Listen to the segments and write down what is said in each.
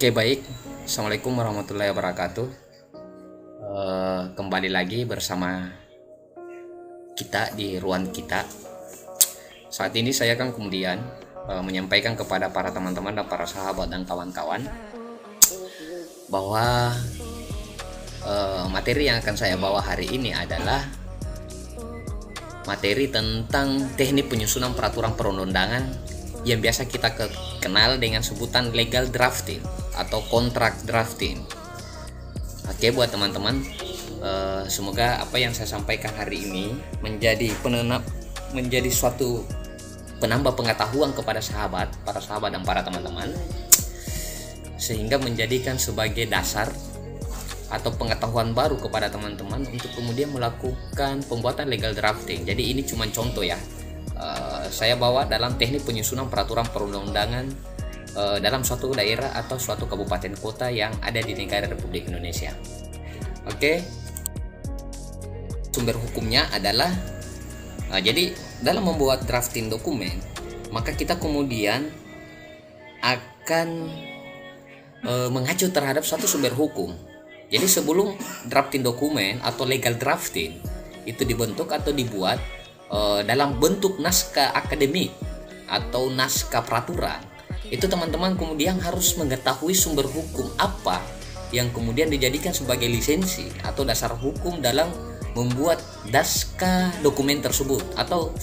Oke, baik. Assalamualaikum warahmatullahi wabarakatuh. Kembali lagi bersama kita di ruang kita. Saat ini saya akan kemudian menyampaikan kepada para teman-teman dan para sahabat dan kawan-kawan bahwa materi yang akan saya bawa hari ini adalah materi tentang teknik penyusunan peraturan perundang-undangan yang biasa kita kenal dengan sebutan legal drafting atau kontrak drafting. Oke, buat teman-teman, semoga apa yang saya sampaikan hari ini menjadi suatu penambah pengetahuan kepada para sahabat dan para teman-teman, sehingga menjadikan sebagai dasar atau pengetahuan baru kepada teman-teman untuk kemudian melakukan pembuatan legal drafting. Jadi ini cuma contoh ya. Saya bawa dalam teknik penyusunan peraturan perundang-undangan dalam suatu daerah atau suatu kabupaten kota yang ada di negara Republik Indonesia. Oke. Sumber hukumnya adalah jadi dalam membuat drafting dokumen, maka kita kemudian akan mengacu terhadap suatu sumber hukum. Jadi sebelum drafting dokumen atau legal drafting itu dibentuk atau dibuat dalam bentuk naskah akademik atau naskah peraturan, itu teman-teman kemudian harus mengetahui sumber hukum apa yang kemudian dijadikan sebagai lisensi atau dasar hukum dalam membuat naskah dokumen tersebut atau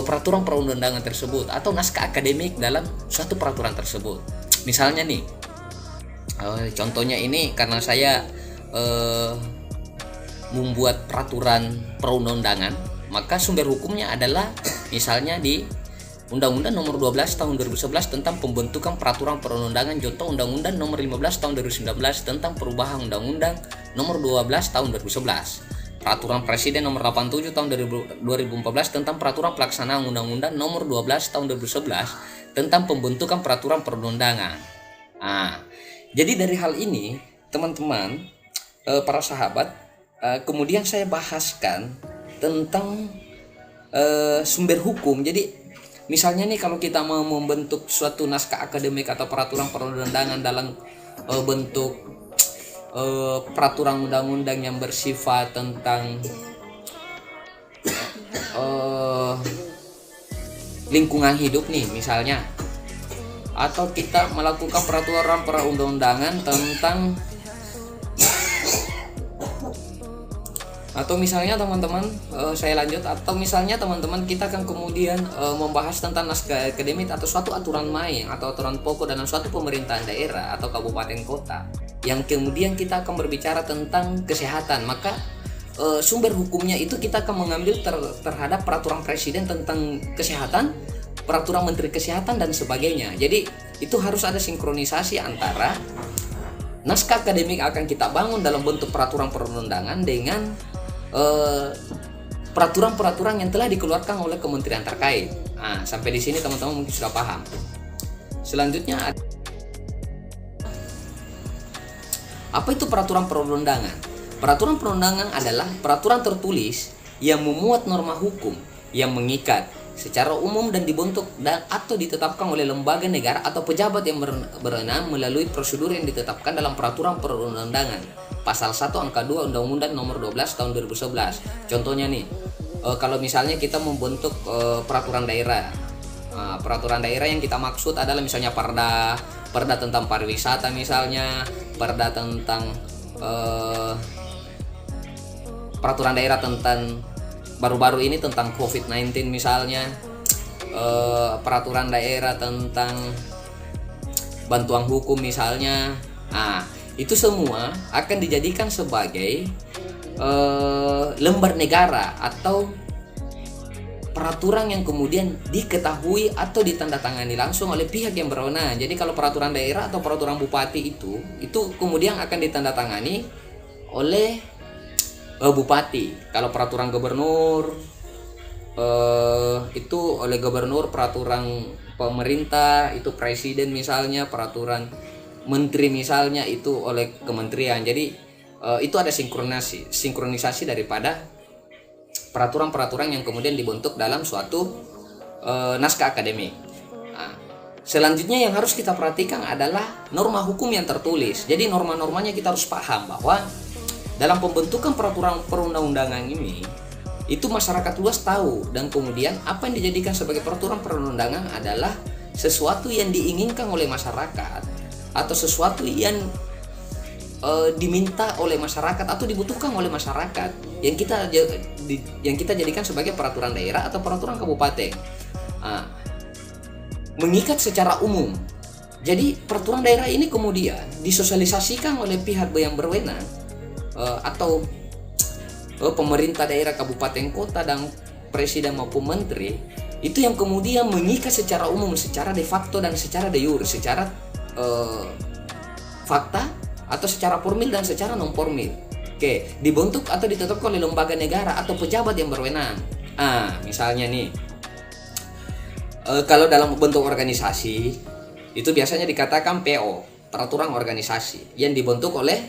peraturan perundang-undangan tersebut atau naskah akademik dalam suatu peraturan tersebut. Misalnya nih, contohnya ini karena saya membuat peraturan perundang-undangan, maka sumber hukumnya adalah misalnya di Undang-Undang Nomor 12 Tahun 2011 tentang pembentukan peraturan perundang-undangan junto Undang-Undang Nomor 15 Tahun 2019 tentang perubahan Undang-Undang Nomor 12 Tahun 2011, Peraturan Presiden Nomor 87 Tahun 2014 tentang peraturan pelaksanaan Undang-Undang Nomor 12 Tahun 2011 tentang pembentukan peraturan perundang-undangan. Jadi dari hal ini teman-teman, para sahabat, kemudian saya bahaskan tentang sumber hukum. Jadi misalnya nih, kalau kita mau membentuk suatu naskah akademik atau peraturan perundang-undangan dalam bentuk peraturan undang-undang yang bersifat tentang lingkungan hidup nih misalnya, atau kita melakukan peraturan perundang-undangan tentang, atau misalnya teman-teman, saya lanjut, atau misalnya teman-teman kita akan kemudian membahas tentang naskah akademik atau suatu aturan main atau aturan pokok dalam suatu pemerintahan daerah atau kabupaten kota yang kemudian kita akan berbicara tentang kesehatan, maka sumber hukumnya itu kita akan mengambil terhadap peraturan presiden tentang kesehatan, peraturan menteri kesehatan dan sebagainya. Jadi itu harus ada sinkronisasi antara naskah akademik akan kita bangun dalam bentuk peraturan perundang-undangan dengan peraturan-peraturan yang telah dikeluarkan oleh kementerian terkait. Sampai di sini teman-teman mungkin sudah paham. Selanjutnya, apa itu peraturan perundang-undangan? Peraturan perundang-undangan adalah peraturan tertulis yang memuat norma hukum yang mengikat secara umum dan dibentuk dan atau ditetapkan oleh lembaga negara atau pejabat yang berwenang melalui prosedur yang ditetapkan dalam peraturan perundang-undangan. Pasal 1 angka 2 Undang-Undang Nomor 12 Tahun 2011. Contohnya nih, kalau misalnya kita membentuk peraturan daerah. Peraturan daerah yang kita maksud adalah misalnya perda tentang pariwisata, misalnya perda tentang peraturan daerah tentang baru-baru ini tentang COVID-19 misalnya, peraturan daerah tentang bantuan hukum misalnya. Itu semua akan dijadikan sebagai lembar negara atau peraturan yang kemudian diketahui atau ditandatangani langsung oleh pihak yang berwenang. Jadi kalau peraturan daerah atau peraturan bupati itu kemudian akan ditandatangani oleh bupati. Kalau peraturan gubernur itu oleh gubernur, peraturan pemerintah itu presiden misalnya, peraturan menteri misalnya itu oleh kementerian. Jadi itu ada sinkronisasi daripada peraturan-peraturan yang kemudian dibentuk dalam suatu naskah akademik. Selanjutnya yang harus kita perhatikan adalah norma hukum yang tertulis. Jadi norma-normanya kita harus paham bahwa dalam pembentukan peraturan perundang-undangan ini itu masyarakat luas tahu, dan kemudian apa yang dijadikan sebagai peraturan perundang-undangan adalah sesuatu yang diinginkan oleh masyarakat atau sesuatu yang diminta oleh masyarakat atau dibutuhkan oleh masyarakat yang kita jadikan sebagai peraturan daerah atau peraturan kabupaten. Mengikat secara umum. Jadi peraturan daerah ini kemudian disosialisasikan oleh pihak yang berwenang atau pemerintah daerah, kabupaten, kota, dan presiden maupun menteri, itu yang kemudian mengikat secara umum, secara de facto dan secara de jure, secara fakta atau secara formil dan secara non formil. Oke, dibentuk atau ditetapkan oleh lembaga negara atau pejabat yang berwenang. Misalnya nih, kalau dalam bentuk organisasi itu biasanya dikatakan PO, peraturan organisasi, yang dibentuk oleh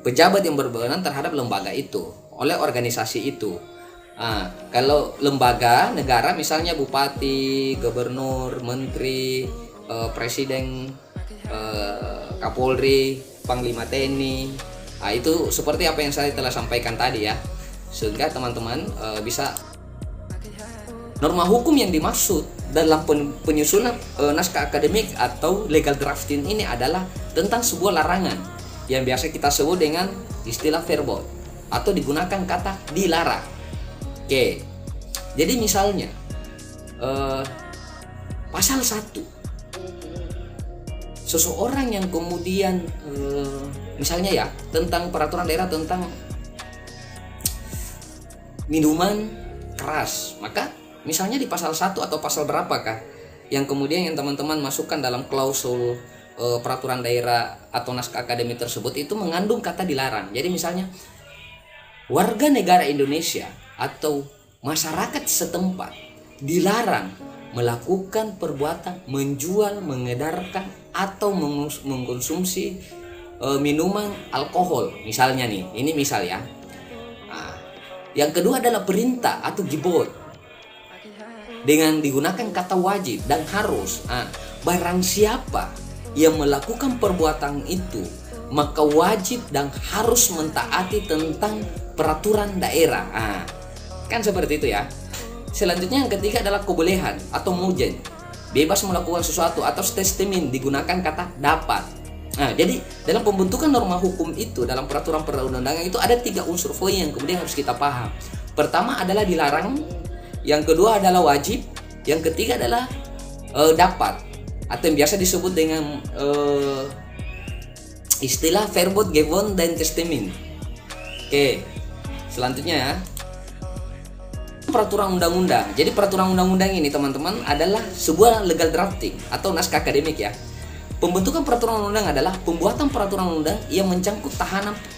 pejabat yang berwenang terhadap lembaga itu, oleh organisasi itu. Kalau lembaga negara misalnya bupati, gubernur, menteri, presiden, Kapolri, Panglima TNI. Itu seperti apa yang saya telah sampaikan tadi ya. Sehingga teman-teman bisa norma hukum yang dimaksud dalam penyusunan naskah akademik atau legal drafting ini adalah tentang sebuah larangan yang biasa kita sebut dengan istilah verbal atau digunakan kata dilarang. Oke. Jadi misalnya pasal 1, seseorang yang kemudian misalnya ya tentang peraturan daerah tentang minuman keras, maka misalnya di pasal 1 atau pasal berapakah yang kemudian yang teman-teman masukkan dalam klausul peraturan daerah atau naskah akademik tersebut itu mengandung kata dilarang. Jadi misalnya warga negara Indonesia atau masyarakat setempat dilarang melakukan perbuatan menjual, mengedarkan atau mengkonsumsi minuman alkohol, misalnya nih, ini misal ya. Yang kedua adalah perintah atau gibot dengan digunakan kata wajib dan harus. Barang siapa yang melakukan perbuatan itu maka wajib dan harus mentaati tentang peraturan daerah. Kan seperti itu ya. Selanjutnya yang ketiga adalah kebolehan atau mujen, bebas melakukan sesuatu atau testament digunakan kata dapat. Jadi dalam pembentukan norma hukum itu dalam peraturan perundang-undangan itu ada 3 unsur poin yang kemudian harus kita paham. Pertama adalah dilarang, yang kedua adalah wajib, yang ketiga adalah dapat atau yang biasa disebut dengan istilah verbot, gewon, dan testament. Oke, selanjutnya ya. Peraturan undang-undang. Jadi peraturan undang-undang ini teman-teman adalah sebuah legal drafting atau naskah akademik ya. Pembentukan peraturan undang adalah pembuatan peraturan undang yang mencangkut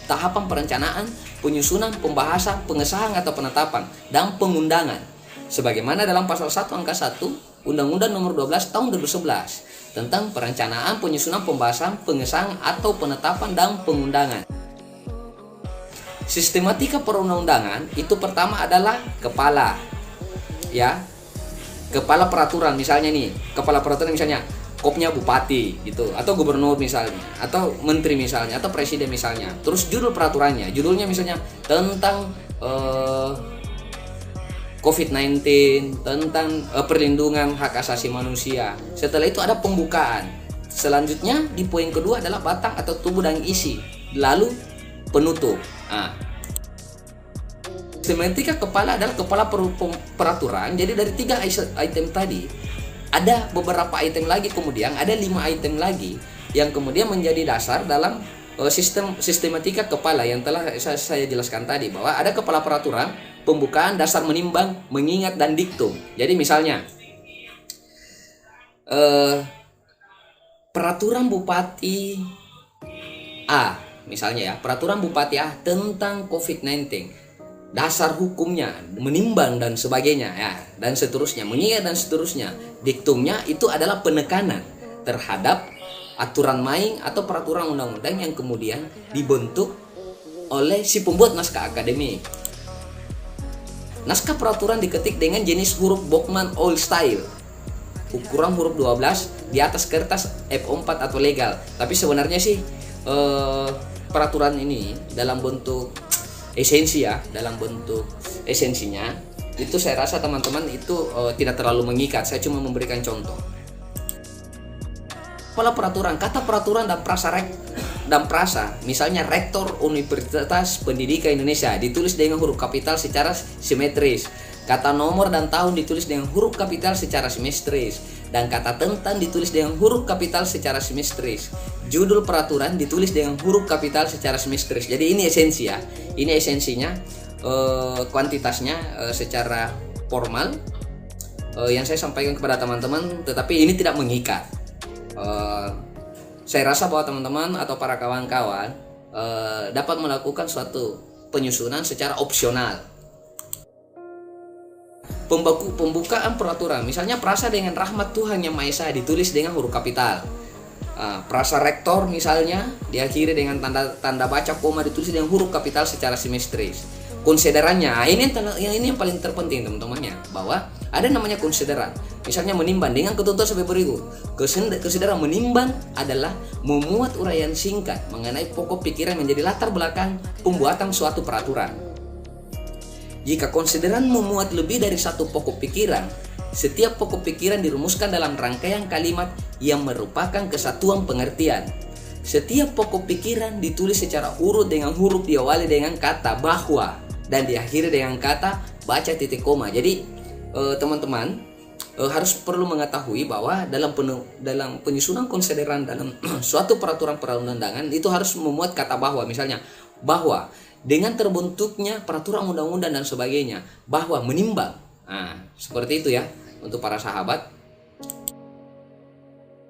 tahapan perencanaan, penyusunan, pembahasan, pengesahan atau penetapan dan pengundangan. Sebagaimana dalam pasal 1 angka 1 Undang-Undang Nomor 12 Tahun 2011 tentang perencanaan, penyusunan, pembahasan, pengesahan atau penetapan dan pengundangan. Sistematika perundang-undangan itu pertama adalah kepala ya. Kepala peraturan misalnya nih, kepala peraturan misalnya kopnya bupati gitu, atau gubernur misalnya, atau menteri misalnya, atau presiden misalnya. Terus judul peraturannya, judulnya misalnya tentang COVID-19, tentang perlindungan hak asasi manusia. Setelah itu ada pembukaan. Selanjutnya di poin kedua adalah batang atau tubuh dan isi. Lalu penutup. Sistematika kepala adalah kepala peraturan. Jadi dari 3 item tadi ada beberapa item lagi, kemudian ada 5 item lagi yang kemudian menjadi dasar dalam sistematika kepala yang telah saya jelaskan tadi, bahwa ada kepala peraturan, pembukaan, dasar menimbang, mengingat, dan diktum. Jadi misalnya peraturan Bupati A misalnya ya, peraturan Bupati A tentang COVID-19, dasar hukumnya, menimbang dan sebagainya ya, dan seterusnya, mengingat dan seterusnya. Diktumnya itu adalah penekanan terhadap aturan main atau peraturan undang-undang yang kemudian dibentuk oleh si pembuat naskah akademik. Naskah peraturan diketik dengan jenis huruf Bokman Old Style. ukuran huruf 12 di atas kertas F4 atau legal. Tapi sebenarnya sih peraturan ini dalam bentuk esensi ya, dalam bentuk esensinya itu saya rasa teman-teman itu tidak terlalu mengikat. Saya cuma memberikan contoh. Pola peraturan, kata peraturan dan prasa, misalnya Rektor Universitas Pendidikan Indonesia ditulis dengan huruf kapital secara simetris. Kata nomor dan tahun ditulis dengan huruf kapital secara simetris, dan kata tentang ditulis dengan huruf kapital secara simetris. Judul peraturan ditulis dengan huruf kapital secara simetris. Jadi ini esensi ya. Ini esensinya, kuantitasnya secara formal yang saya sampaikan kepada teman-teman, tetapi ini tidak mengikat. Saya rasa bahwa teman-teman atau para kawan-kawan dapat melakukan suatu penyusunan secara opsional. Pembukaan peraturan, misalnya prasa dengan rahmat Tuhan Yang Maha Esa ditulis dengan huruf kapital. Prasa rektor misalnya diakhiri dengan tanda baca koma ditulis dengan huruf kapital secara simetris. Konsiderannya, ini yang paling terpenting teman-temannya, bahwa ada namanya konsideran. Misalnya menimbang dengan ketentuan sebagai berikut. Konsideran menimbang adalah memuat uraian singkat mengenai pokok pikiran menjadi latar belakang pembuatan suatu peraturan. Jika konsideran memuat lebih dari satu pokok pikiran, setiap pokok pikiran dirumuskan dalam rangkaian kalimat yang merupakan kesatuan pengertian. Setiap pokok pikiran ditulis secara urut dengan huruf diawali dengan kata bahwa dan diakhiri dengan kata baca titik koma. Jadi teman-teman harus perlu mengetahui bahwa dalam penyusunan konsideran dalam suatu peraturan perundang-undangan itu harus memuat kata bahwa, misalnya bahwa dengan terbentuknya peraturan undang-undang dan sebagainya, bahwa menimbang. Seperti itu ya untuk para sahabat.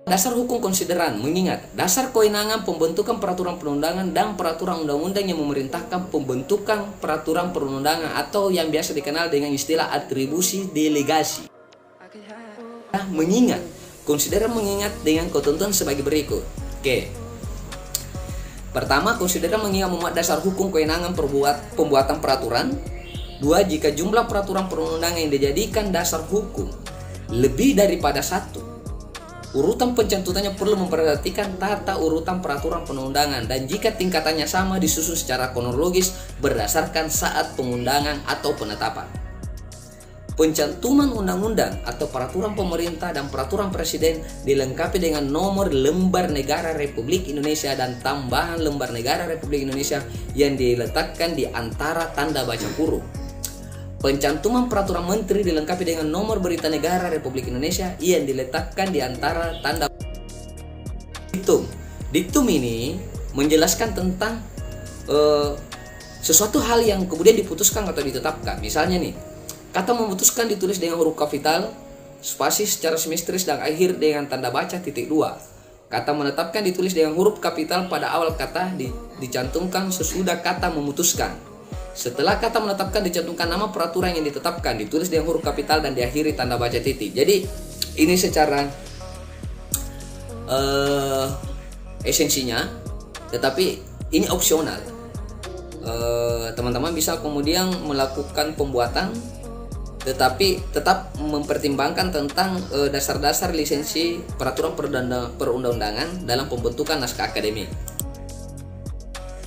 Dasar hukum konsideran, mengingat dasar kewenangan pembentukan peraturan perundangan dan peraturan undang-undang yang memerintahkan pembentukan peraturan perundangan atau yang biasa dikenal dengan istilah atribusi delegasi. Mengingat, konsideran mengingat dengan ketentuan sebagai berikut. Oke. Pertama, konsideran mengingat memuat dasar hukum kewenangan pembuatan peraturan. 2. Jika jumlah peraturan perundangan yang dijadikan dasar hukum lebih daripada satu, urutan pencantumannya perlu memperhatikan tata urutan peraturan perundangan, dan jika tingkatannya sama disusun secara kronologis berdasarkan saat pengundangan atau penetapan. Pencantuman undang-undang atau peraturan pemerintah dan peraturan presiden dilengkapi dengan nomor lembar negara Republik Indonesia dan tambahan lembar negara Republik Indonesia yang diletakkan di antara tanda baca huruf. Pencantuman peraturan menteri dilengkapi dengan nomor berita negara Republik Indonesia yang diletakkan di antara tanda diktum. Diktum ini menjelaskan tentang sesuatu hal yang kemudian diputuskan atau ditetapkan. Misalnya nih, kata memutuskan ditulis dengan huruf kapital, spasi secara simetris dan akhir dengan tanda baca titik 2. Kata menetapkan ditulis dengan huruf kapital pada awal kata, dicantumkan sesudah kata memutuskan. Setelah kata menetapkan dicantumkan nama peraturan yang ditetapkan, ditulis dengan huruf kapital dan diakhiri tanda baca titik. Jadi ini secara esensinya, tetapi ini opsional. Teman-teman bisa kemudian melakukan pembuatan, tetapi tetap mempertimbangkan tentang dasar-dasar lisensi peraturan perundang-undangan dalam pembentukan naskah akademik.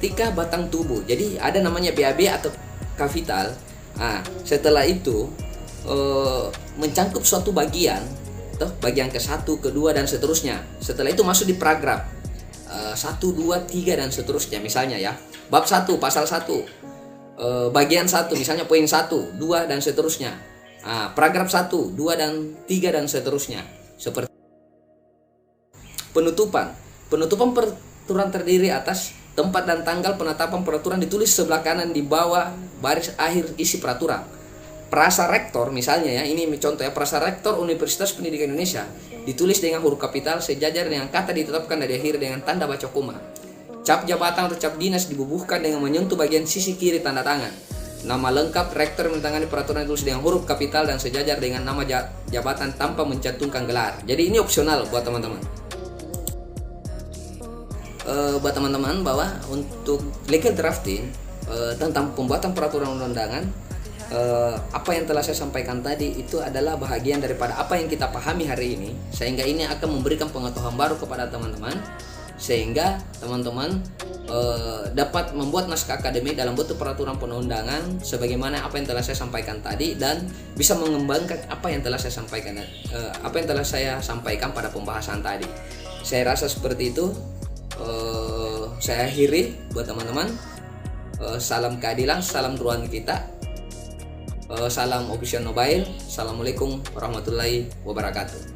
Ketika batang tubuh, jadi ada namanya BAB atau kapital. Setelah itu mencangkup suatu bagian, bagian ke-1, ke-2 dan seterusnya. Setelah itu masuk di paragraf 1, 2, 3 dan seterusnya. Misalnya ya, bab 1, pasal 1, bagian 1, misalnya poin 1, 2 dan seterusnya. Paragraf 1, 2 dan 3 dan seterusnya. Seperti penutupan peraturan terdiri atas tempat dan tanggal penetapan peraturan ditulis sebelah kanan di bawah baris akhir isi peraturan. Prasa rektor misalnya ya, ini contoh ya, prasa rektor Universitas Pendidikan Indonesia ditulis dengan huruf kapital sejajar dengan kata ditetapkan dan diakhiri dengan tanda baca koma. Cap jabatan atau cap dinas dibubuhkan dengan menyentuh bagian sisi kiri tanda tangan. Nama lengkap rektor menandatangani peraturan ditulis dengan huruf kapital dan sejajar dengan nama jabatan tanpa mencantumkan gelar. Jadi ini opsional buat teman-teman. Buat teman-teman bahwa untuk legal drafting tentang pembuatan peraturan undangan apa yang telah saya sampaikan tadi itu adalah bahagian daripada apa yang kita pahami hari ini, sehingga ini akan memberikan pengetahuan baru kepada teman-teman, sehingga teman-teman dapat membuat naskah akademik dalam bentuk peraturan perundang-undangan sebagaimana apa yang telah saya sampaikan tadi, dan bisa mengembangkan apa yang telah saya sampaikan pada pembahasan tadi. Saya rasa seperti itu. Saya akhiri buat teman-teman. Salam keadilan, salam ruang kita. Salam Official Mobile. Assalamualaikum warahmatullahi wabarakatuh.